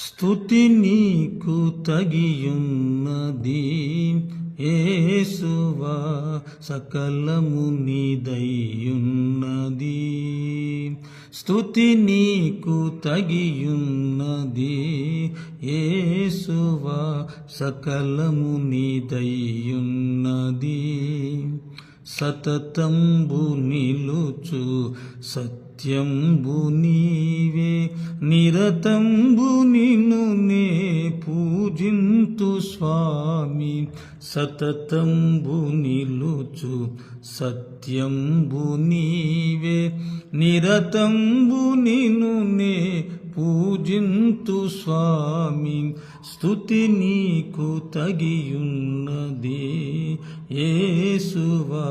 స్తుతి నీకు తగియున్నది యేసువా, సకలము నీదయ్యున్నది. స్తుతి నీకు తగియున్నది యేసువా, సకలము నీదయ్యున్నది. సతతంబు నిలుచు సత్యంబు నీవే, నిరతంబు నిన్ను నే పూజింతు స్వామి. సతతంబు నిలుచు సత్యంబు నీవే, నిరతంబు నిన్ను నే పూజింతు స్వామి. స్తుతి నీకు తగియున్నది యేసువా,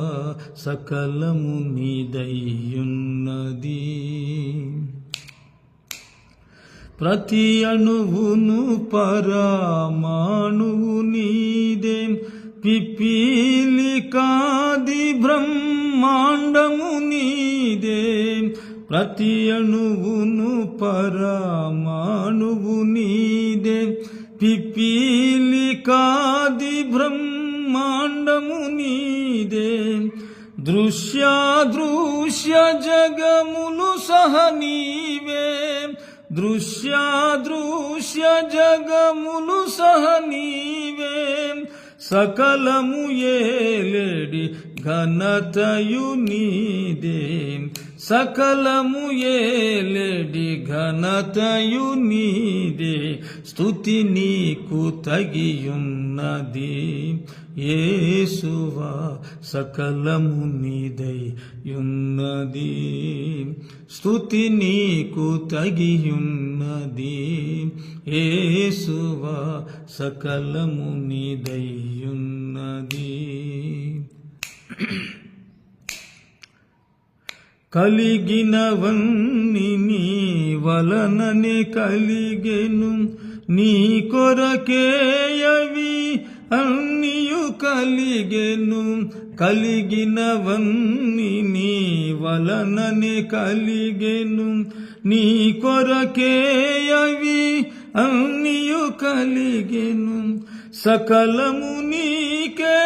సకలము నీదయ్యున్నది. ప్రతి అణువును పరమాణువు నీదే, పిపీలికాది బ్రహ్మాండము నీదే. ప్రతి అణువును పరమాణువు నీదే, పిపీలికాది బ్రహ్మాండము నీదే. దృశ్యాదృశ్య జగములు సహ నీవే, దృశ్యాదృశ్య జగములు సహ నీవే. సకలము ఏలేడి ఘనతయు నీదే, సకలము ఏలేడి ఘనతయు నీదే. స్తుతి నీకు తగియున్నది యేసువా, సకలము నీదయ్యున్నది. స్తుతి నీకు తగియున్నది యేసువా, సకలము నీదయ్యున్నది. కలిగినవన్నీ నీ వలననే కలిగెను, నీ కొరకే అవి అన్నియు కలిగెను. కలిగినవన్నీ నీ వలననే కలిగెను, నీ కొరకే అవి అన్నియు కలిగెను. సకలము నీకే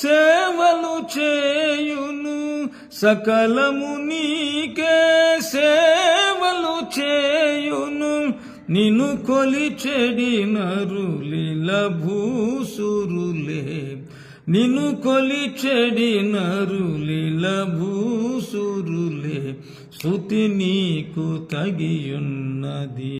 సేవలు చేయును, సకలము నీకే సేవలు చేయును. నిన్ను కొలిచెడి నరులిల భూసురులే, నిన్ను కొలిచెడి నరులిల భూసురులే. స్తుతి నీకు తగియున్నది.